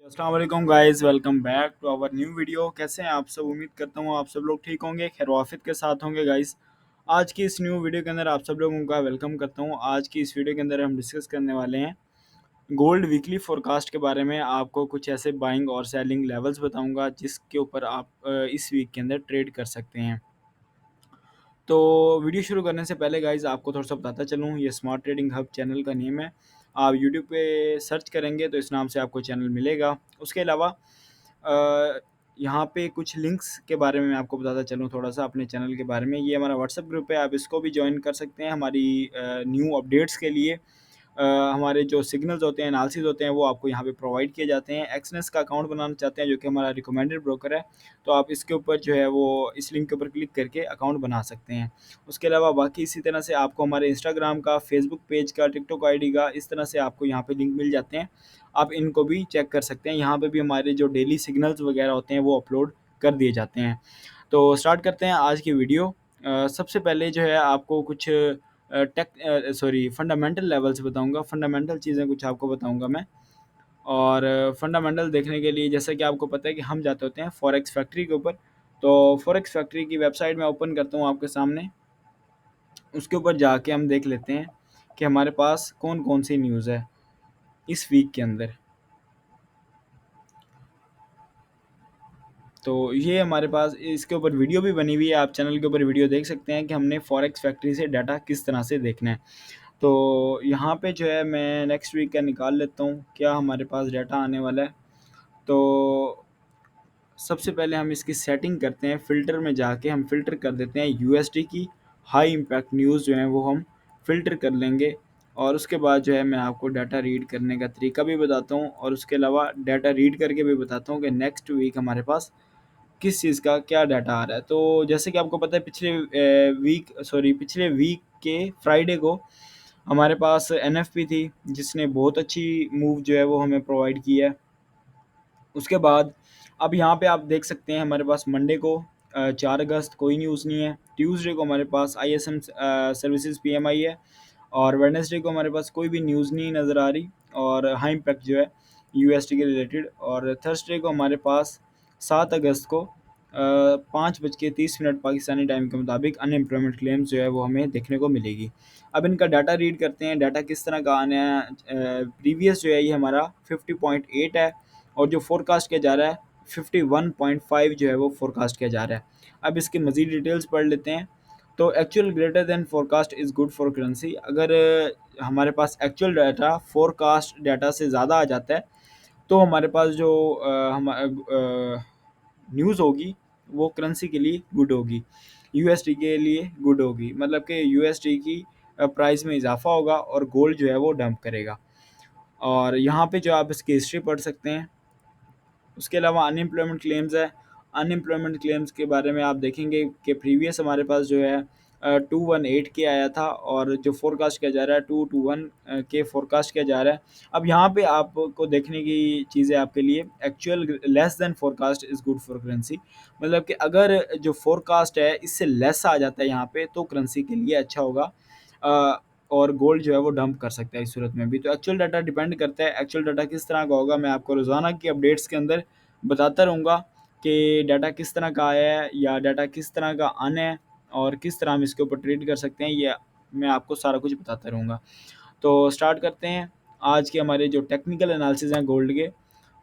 अस्सलाम वालेकुम guys, welcome back to our new video. कैसे हैं आप सब? उम्मीद करता हूँ आप सब लोग ठीक होंगे, खैर वाफियत के साथ होंगे गाइस। आज की इस न्यू वीडियो के अंदर आप सब लोगों का वेलकम करता हूँ। आज की इस वीडियो के अंदर हम डिस्कस करने वाले हैं गोल्ड वीकली फोरकास्ट के बारे में। आपको कुछ ऐसे बाइंग और सेलिंग लेवल्स बताऊंगा जिसके ऊपर आप इस वीक के अंदर ट्रेड कर सकते हैं। तो वीडियो शुरू करने से पहले गाइज आपको थोड़ा सा बताता चलूँ, ये स्मार्ट ट्रेडिंग हब चैनल का नेम है। आप यूट्यूब पे सर्च करेंगे तो इस नाम से आपको चैनल मिलेगा। उसके अलावा यहाँ पे कुछ लिंक्स के बारे में मैं आपको बताता चलूँ थोड़ा सा अपने चैनल के बारे में। ये हमारा व्हाट्सअप ग्रुप है, आप इसको भी ज्वाइन कर सकते हैं हमारी न्यू अपडेट्स के लिए। हमारे जो सिग्नल्स होते हैं, एनालिसिस होते हैं, वो आपको यहाँ पे प्रोवाइड किए जाते हैं। एक्सनेस का अकाउंट बनाना चाहते हैं जो कि हमारा रिकमेंडेड ब्रोकर है, तो आप इसके ऊपर जो है वो इस लिंक के ऊपर क्लिक करके अकाउंट बना सकते हैं। उसके अलावा बाकी इसी तरह से आपको हमारे इंस्टाग्राम का, फेसबुक पेज का, टिकटॉक आईडी का, इस तरह से आपको यहाँ पे लिंक मिल जाते हैं। आप इनको भी चेक कर सकते हैं। यहाँ पे भी हमारे जो डेली सिग्नल्स वगैरह होते हैं वो अपलोड कर दिए जाते हैं। तो स्टार्ट करते हैं आज की वीडियो। सबसे पहले जो है आपको कुछ फंडामेंटल लेवल्स बताऊंगा, फंडामेंटल चीज़ें कुछ आपको बताऊंगा मैं। और फंडामेंटल देखने के लिए जैसा कि आपको पता है कि हम जाते होते हैं फॉरेक्स फैक्ट्री के ऊपर। तो फॉरेक्स फैक्ट्री की वेबसाइट में ओपन करता हूँ आपके सामने। उसके ऊपर जाके हम देख लेते हैं कि हमारे पास कौन कौन सी न्यूज़ है इस वीक के अंदर। तो ये हमारे पास इसके ऊपर वीडियो भी बनी हुई है, आप चैनल के ऊपर वीडियो देख सकते हैं कि हमने फॉरेक्स फैक्ट्री से डाटा किस तरह से देखना है। तो यहाँ पे जो है मैं नेक्स्ट वीक का निकाल लेता हूँ क्या हमारे पास डाटा आने वाला है। तो सबसे पहले हम इसकी सेटिंग करते हैं, फ़िल्टर में जाके हम फ़िल्टर कर देते हैं यूएसडी की हाई इम्पैक्ट न्यूज़ जो है वो हम फ़िल्टर कर लेंगे। और उसके बाद जो है मैं आपको डाटा रीड करने का तरीका भी बताता हूँ, और उसके अलावा डाटा रीड करके भी बताता हूँ कि नेक्स्ट वीक हमारे पास किस चीज़ का क्या डाटा आ रहा है। तो जैसे कि आपको पता है पिछले वीक के फ्राइडे को हमारे पास एनएफपी थी जिसने बहुत अच्छी मूव जो है वो हमें प्रोवाइड की है। उसके बाद अब यहाँ पे आप देख सकते हैं हमारे पास मंडे को 4 अगस्त कोई न्यूज़ नहीं है। ट्यूसडे को हमारे पास आईएसएम सर्विसेज पीएमआई है। और वेडनेसडे को हमारे पास कोई भी न्यूज़ नहीं नज़र आ रही और हाई इम्पैक्ट जो है यूएसटी के रिलेटेड। और थर्सडे को हमारे पास 7 अगस्त को 5:30 पाकिस्तानी टाइम के मुताबिक अनएम्प्लॉयमेंट क्लेम्स जो है वो हमें देखने को मिलेगी। अब इनका डाटा रीड करते हैं, डाटा किस तरह का आना है। प्रीवियस जो है ये हमारा 50.8 है, और जो फोरकास्ट किया जा रहा है 51.5 जो है वो फोरकास्ट किया जा रहा है। अब इसके मज़ीद डिटेल्स पढ़ लेते हैं। तो actual greater than forecast is good for currency. अगर हमारे पास एक्चुअल डाटा फोरकास्ट डाटा से ज़्यादा आ जाता है तो हमारे पास जो न्यूज़ होगी वो करेंसी के लिए गुड होगी, यूएसडी के लिए गुड होगी। मतलब कि यूएसडी की प्राइस में इजाफा होगा और गोल्ड जो है वो डंप करेगा। और यहाँ पे जो आप इसकी हिस्ट्री पढ़ सकते हैं। उसके अलावा अनएम्प्लॉयमेंट क्लेम्स है। अनएम्प्लॉयमेंट क्लेम्स के बारे में आप देखेंगे कि प्रीवियस हमारे पास जो है 218 के आया था, और जो फोरकास्ट किया जा रहा है 221 के फोरकास्ट किया जा रहा है। अब यहाँ पे आपको देखने की चीज़ है आपके लिए, actual less than forecast is good for currency. मतलब कि अगर जो फोरकास्ट है इससे लेस आ जाता है यहाँ पे तो करेंसी के लिए अच्छा होगा। और गोल्ड जो है वो डंप कर सकता है इस सूरत में भी। तो एक्चुअल डाटा डिपेंड करता है, एक्चुअल डाटा किस तरह का होगा मैं आपको रोज़ाना की अपडेट्स के अंदर बताता रहूँगा कि डाटा किस तरह का आया है या डाटा किस तरह का आना है और किस तरह हम इसके ऊपर ट्रेड कर सकते हैं, ये मैं आपको सारा कुछ बताता रहूँगा। तो स्टार्ट करते हैं आज के हमारे जो टेक्निकल एनालिसिस हैं गोल्ड के।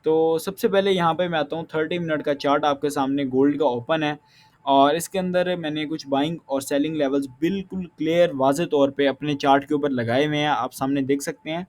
तो सबसे पहले यहाँ पे मैं आता हूँ, 30 मिनट का चार्ट आपके सामने गोल्ड का ओपन है, और इसके अंदर मैंने कुछ बाइंग और सेलिंग लेवल्स बिल्कुल क्लियर वाज़े तौर पे अपने चार्ट के ऊपर लगाए हुए हैं, आप सामने देख सकते हैं।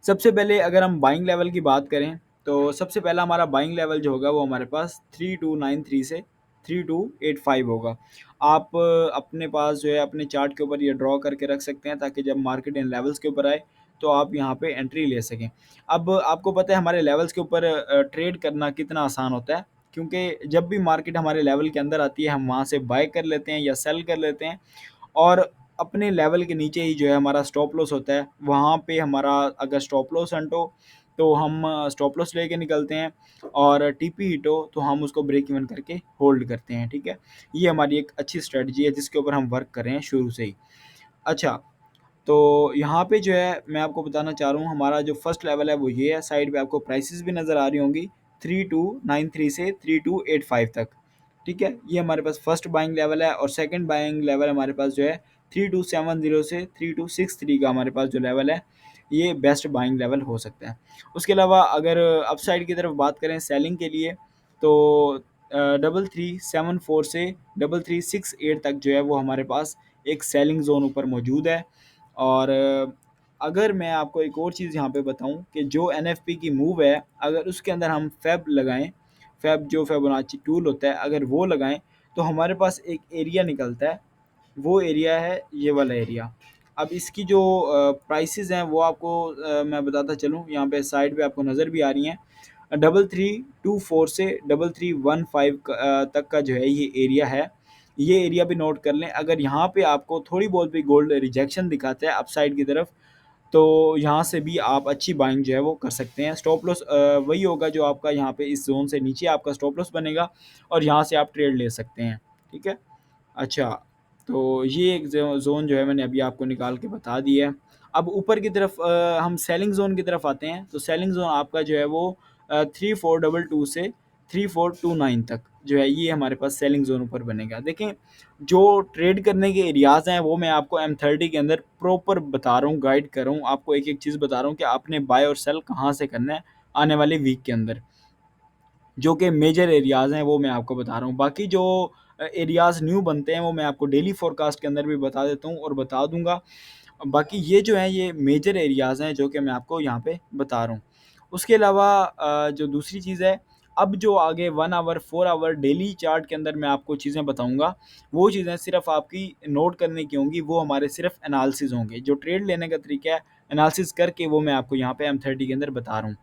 सबसे पहले अगर हम बाइंग लेवल की बात करें तो सबसे पहला हमारा बाइंग लेवल जो होगा वो हमारे पास 3293 से 3285 होगा। आप अपने पास जो है अपने चार्ट के ऊपर ये ड्रॉ करके रख सकते हैं ताकि जब मार्केट इन लेवल्स के ऊपर आए तो आप यहाँ पे एंट्री ले सकें। अब आपको पता है हमारे लेवल्स के ऊपर ट्रेड करना कितना आसान होता है, क्योंकि जब भी मार्केट हमारे लेवल के अंदर आती है हम वहाँ से बाय कर लेते हैं या सेल कर लेते हैं, और अपने लेवल के नीचे ही जो है हमारा स्टॉप लॉस होता है। वहाँ पे हमारा अगर स्टॉप लॉस हंट हो तो हम स्टॉप लॉस लेके निकलते हैं, और टीपी हिट हो तो हम उसको ब्रेक इवन करके होल्ड करते हैं। ठीक है, ये हमारी एक अच्छी स्ट्रेटजी है जिसके ऊपर हम वर्क कर रहे हैं शुरू से ही। अच्छा, तो यहाँ पे जो है मैं आपको बताना चाह रहा हूँ, हमारा जो फर्स्ट लेवल है वो ये है। साइड पे आपको प्राइसेस भी नज़र आ रही होंगी 3293 से 3285 तक। ठीक है, ये हमारे पास फर्स्ट बाइंग लेवल है। और सेकंड बाइंग लेवल हमारे पास जो है 3270 से 3263 का हमारे पास जो लेवल है, ये बेस्ट बाइंग लेवल हो सकता है। उसके अलावा अगर अपसाइड की तरफ बात करें सेलिंग के लिए, तो 3374 से 3368 तक जो है वो हमारे पास एक सेलिंग जोन ऊपर मौजूद है। और अगर मैं आपको एक और चीज़ यहाँ पे बताऊँ कि जो एनएफपी की मूव है, अगर उसके अंदर हम फेब लगाएं, फेब जो फिबोनाची टूल होता है, अगर वो लगाएं तो हमारे पास एक एरिया निकलता है। वो एरिया है ये वाला एरिया। अब इसकी जो प्राइसेस हैं वो आपको मैं बताता चलूँ, यहाँ पे साइड पे आपको नज़र भी आ रही हैं। 3324 से 3315 तक का जो है ये एरिया है। ये एरिया भी नोट कर लें। अगर यहाँ पे आपको थोड़ी बहुत भी गोल्ड रिजेक्शन दिखाता है अपसाइड की तरफ, तो यहाँ से भी आप अच्छी बाइंग जो है वो कर सकते हैं। स्टॉप लॉस वही होगा जो आपका यहाँ पे इस जोन से नीचे आपका स्टॉप लॉस बनेगा, और यहाँ से आप ट्रेड ले सकते हैं। ठीक है। अच्छा, तो ये एक ज़ोन जो है मैंने अभी आपको निकाल के बता दिया है। अब ऊपर की तरफ हम सेलिंग ज़ोन की तरफ आते हैं। तो सेलिंग ज़ोन आपका जो है वो 3422 से 3429 तक जो है ये हमारे पास सेलिंग ज़ोन ऊपर बनेगा। देखें, जो ट्रेड करने के एरियाज़ हैं वो मैं आपको M30 के अंदर प्रॉपर बता रहा हूँ, गाइड कर रहा हूँ, आपको एक-एक चीज़ बता रहा हूँ कि आपने बाय और सेल कहाँ से करना है आने वाले वीक के अंदर। जो कि मेजर एरियाज़ हैं वो मैं आपको बता रहा हूँ। बाकी जो एरियाज़ न्यू बनते हैं वो मैं आपको डेली फोरकास्ट के अंदर भी बता देता हूँ और बता दूँगा। बाकी ये जो हैं ये मेजर एरियाज़ हैं जो कि मैं आपको यहाँ पे बता रहा हूँ। उसके अलावा जो दूसरी चीज़ है, अब जो आगे 1 आवर 4 आवर डेली चार्ट के अंदर मैं आपको चीज़ें बताऊँगा, वो चीज़ें सिर्फ़ आपकी नोट करने की होंगी, वो हमारे सिर्फ़ एनालिसिस होंगे। जो ट्रेड लेने का तरीका है एनालिसिस करके वो मैं आपको यहाँ पे M30 के अंदर बता रहा हूँ।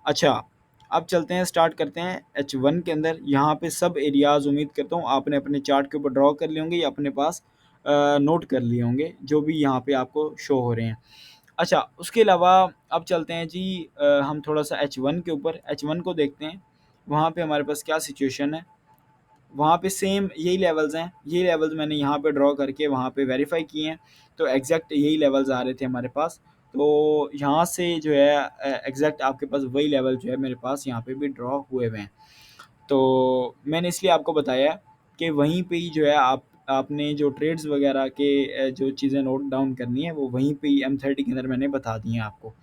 अच्छा, अब चलते हैं, स्टार्ट करते हैं H1 के अंदर। यहाँ पे सब एरियाज़ उम्मीद करता हूँ आपने अपने चार्ट के ऊपर ड्रॉ कर लिए होंगे या अपने पास नोट कर लिए होंगे, जो भी यहाँ पे आपको शो हो रहे हैं। अच्छा, उसके अलावा अब चलते हैं जी, हम थोड़ा-सा H1 के ऊपर, H1 को देखते हैं, वहाँ पे हमारे पास क्या सिचुएशन है। वहाँ पे सेम यही लेवल्स हैं, ये लेवल्स मैंने यहाँ पे ड्रॉ करके वहाँ पे वेरीफ़ाई किए हैं, तो एग्ज़ैक्ट यही लेवल्स आ रहे थे हमारे पास। तो यहाँ से जो है एग्ज़ैक्ट आपके पास वही लेवल जो है मेरे पास यहाँ पे भी ड्रॉ हुए हुए हैं। तो मैंने इसलिए आपको बताया कि वहीं पे ही जो है आपने जो ट्रेड्स वगैरह के जो चीज़ें नोट डाउन करनी है वो वहीं पे ही M30 के अंदर मैंने बता दी हैं आपको।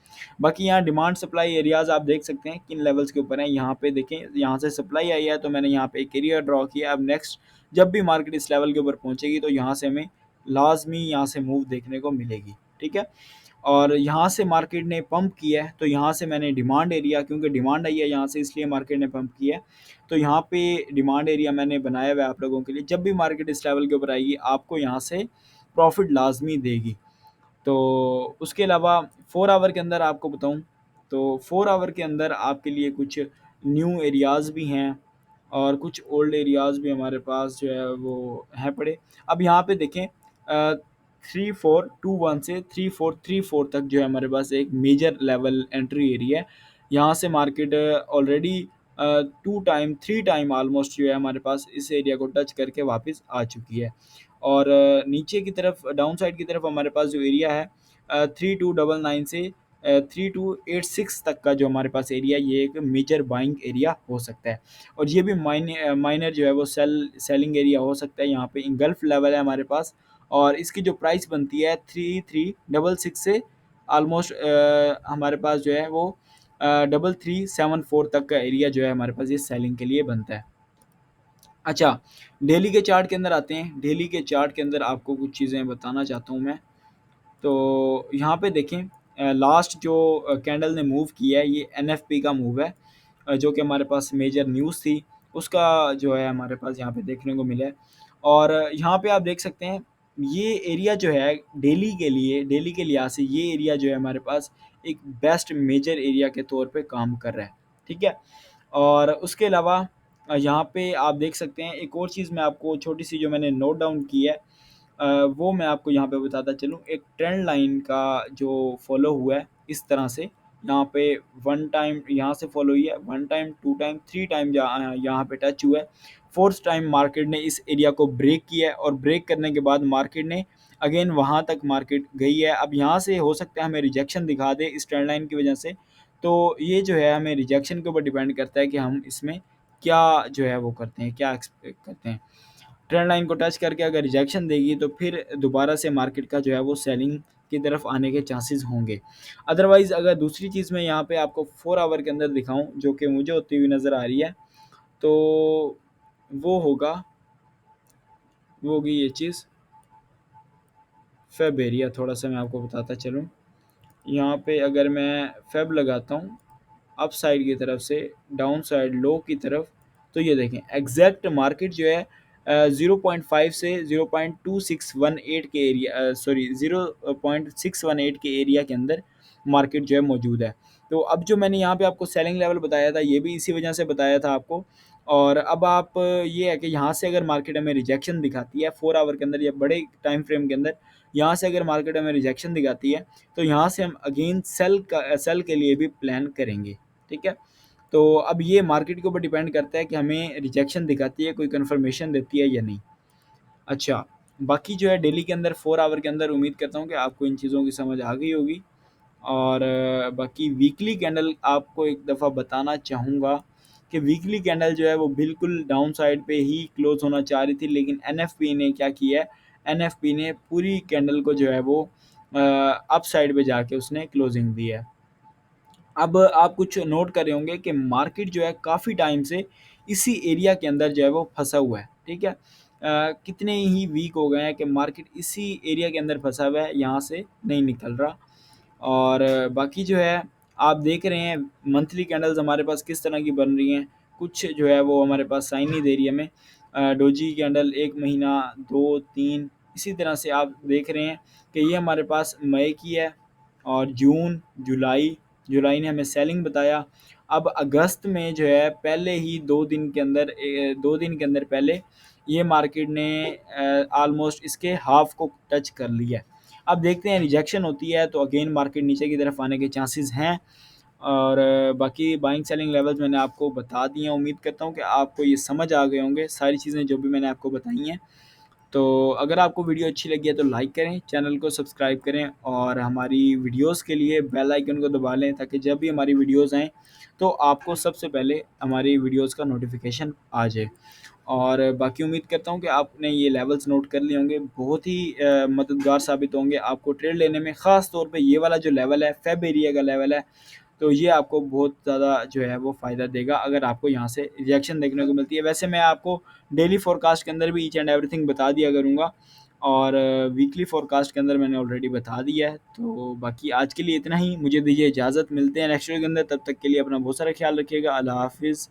बाकी यहाँ डिमांड सप्लाई एरियाज़ आप देख सकते हैं किन लेवल्स के ऊपर हैं। यहाँ पे देखें, यहाँ से सप्लाई आई है तो मैंने यहाँ पे एक एरिया ड्रॉ किया। अब नेक्स्ट जब भी मार्केट इस लेवल के ऊपर पहुँचेगी तो यहाँ से हमें लाज़मी यहाँ से मूव देखने को मिलेगी। ठीक है? और यहाँ से मार्केट ने पंप किया है, तो यहाँ से मैंने डिमांड एरिया, क्योंकि डिमांड आई है यहाँ से इसलिए मार्केट ने पंप किया है, तो यहाँ पे डिमांड एरिया मैंने बनाया हुआ है आप लोगों के लिए। जब भी मार्केट इस लेवल के ऊपर आएगी आपको यहाँ से प्रॉफिट लाजमी देगी। तो उसके अलावा 4 आवर के अंदर आपको बताऊँ, तो 4 आवर के अंदर आपके लिए कुछ न्यू एरियाज़ भी हैं और कुछ ओल्ड एरियाज़ भी हमारे पास जो है वो हैं पड़े। अब यहाँ पे देखें, 3421 से 3434 तक जो है हमारे पास एक मेजर लेवल एंट्री एरिया है। यहाँ से market already 2 time 3 time almost जो है हमारे पास इस एरिया को टच करके वापस आ चुकी है। और नीचे की तरफ डाउन साइड की तरफ हमारे पास जो एरिया है 3299 से 3286 तक का जो हमारे पास एरिया, ये एक मेजर बाइंग एरिया हो सकता है। और ये भी माइनर जो है वो सेलिंग एरिया हो सकता है। यहाँ पे इंगल्फ लेवल है हमारे पास, और इसकी जो प्राइस बनती है 3366 से ऑलमोस्ट हमारे पास जो है वो 3374 तक का एरिया जो है हमारे पास ये सेलिंग के लिए बनता है। अच्छा, डेली के चार्ट के अंदर आते हैं। डेली के चार्ट के अंदर आपको कुछ चीज़ें बताना चाहता हूँ मैं। तो यहाँ पे देखें, लास्ट जो कैंडल ने मूव किया है ये एनएफपी का मूव है, जो कि हमारे पास मेजर न्यूज़ थी, उसका जो है हमारे पास यहाँ पे देखने को मिला है। और यहाँ पे आप देख सकते हैं ये एरिया जो है डेली के लिहाज से ये एरिया जो है हमारे पास एक बेस्ट मेजर एरिया के तौर पे काम कर रहा है। ठीक है? और उसके अलावा यहाँ पे आप देख सकते हैं एक और चीज़ मैं आपको छोटी-सी जो मैंने नोट डाउन की है, वो मैं आपको यहाँ पे बताता चलूँ। एक ट्रेंड लाइन का जो फॉलो हुआ है इस तरह से, यहाँ पे 1 टाइम यहाँ से फॉलो हुई है, 1 टाइम, 2 टाइम, 3 टाइम यहाँ पे टच हुआ है। 4th टाइम मार्केट ने इस एरिया को ब्रेक किया है, और ब्रेक करने के बाद मार्केट ने अगेन वहाँ तक मार्केट गई है। अब यहाँ से हो सकता है हमें रिजेक्शन दिखा दे इस ट्रेंड लाइन की वजह से, तो ये जो है हमें रिजेक्शन के ऊपर डिपेंड करता है कि हम इसमें क्या जो है वो करते हैं, क्या एक्सपेक्ट करते हैं। ट्रेंड लाइन को टच करके अगर रिजेक्शन देगी तो फिर दोबारा से मार्केट का जो है वो सेलिंग की तरफ आने के चांसेस होंगे। अदरवाइज़ अगर दूसरी चीज़ मैं यहाँ पे आपको 4 आवर के अंदर दिखाऊँ जो कि मुझे होती हुई नज़र आ रही है, तो वो होगा वो होगी ये चीज़ फेब एरिया। थोड़ा सा मैं आपको बताता चलूँ, यहाँ पे अगर मैं फेब लगाता हूँ अप साइड की तरफ से डाउन साइड लो की तरफ, तो ये देखें एग्जैक्ट मार्केट जो है 0.5 से 0.2618 के एरिया, सॉरी 0.618 के एरिया के अंदर मार्केट जो है मौजूद है। तो अब जो मैंने यहाँ पे आपको सेलिंग लेवल बताया था ये भी इसी वजह से बताया था आपको। और अब आप ये है कि यहाँ से अगर मार्केट हमें रिजेक्शन दिखाती है 4 आवर के अंदर या बड़े टाइम फ्रेम के अंदर, यहाँ से अगर मार्केट हमें रिजेक्शन दिखाती है तो यहाँ से हम अगेन सेल के लिए भी प्लान करेंगे। ठीक है, तो अब ये मार्केट के ऊपर डिपेंड करता है कि हमें रिजेक्शन दिखाती है, कोई कंफर्मेशन देती है या नहीं। अच्छा, बाकी जो है डेली के अंदर 4 आवर के अंदर उम्मीद करता हूँ कि आपको इन चीज़ों की समझ आ गई होगी। और बाकी वीकली कैंडल आपको एक दफ़ा बताना चाहूँगा कि वीकली कैंडल जो है वो बिल्कुल डाउन साइड पे ही क्लोज़ होना चाह रही थी, लेकिन एनएफपी ने क्या किया है, एनएफपी ने पूरी कैंडल को जो है वो अप साइड पे जाके उसने क्लोजिंग दी है। अब आप कुछ नोट कर रहे होंगे कि मार्केट जो है काफ़ी टाइम से इसी एरिया के अंदर जो है वो फंसा हुआ है। ठीक है, कितने ही वीक हो गए हैं कि मार्केट इसी एरिया के अंदर फंसा हुआ है, यहाँ से नहीं निकल रहा। और बाकी जो है आप देख रहे हैं मंथली कैंडल्स हमारे पास किस तरह की बन रही हैं, कुछ जो है वो हमारे पास साइन नहीं दे रही हमें। डोजी कैंडल 1 महीना, 2, 3 इसी तरह से आप देख रहे हैं कि ये हमारे पास मई की है और जून, जुलाई, जुलाई ने हमें सेलिंग बताया। अब अगस्त में जो है पहले ही 2 दिन के अंदर 2 दिन के अंदर पहले ये मार्केट ने ऑलमोस्ट इसके हाफ को टच कर लिया है। अब देखते हैं रिजेक्शन होती है तो अगेन मार्केट नीचे की तरफ आने के चांसेस हैं। और बाकी बाइंग सेलिंग लेवल्स मैंने आपको बता दिए हैं। उम्मीद करता हूँ कि आपको ये समझ आ गए होंगे सारी चीज़ें जो भी मैंने आपको बताई हैं। तो अगर आपको वीडियो अच्छी लगी है तो लाइक करें, चैनल को सब्सक्राइब करें और हमारी वीडियोस के लिए बेल आइकन को दबा लें ताकि जब भी हमारी वीडियोस आएँ तो आपको सबसे पहले हमारी वीडियोस का नोटिफिकेशन आ जाए। और बाकी उम्मीद करता हूँ कि आपने ये लेवल्स नोट कर लिए होंगे, बहुत ही मददगार साबित होंगे आपको ट्रेड लेने में। ख़ास तौर पे ये वाला जो लेवल है फेब एरिया का लेवल है, तो ये आपको बहुत ज़्यादा जो है वो फ़ायदा देगा अगर आपको यहाँ से रिएक्शन देखने को मिलती है। वैसे मैं आपको डेली फोरकास्ट के अंदर भी ईच एंड एवरीथिंग बता दिया करूँगा और वीकली फोरकास्ट के अंदर मैंने ऑलरेडी बता दिया है। तो बाकी आज के लिए इतना ही, मुझे दीजिए इजाज़त, मिलते हैं नेक्स्ट वीडियो के अंदर, तब तक के लिए अपना बहुत सारा ख्याल रखिएगा। अल्लाह हाफ़िज़।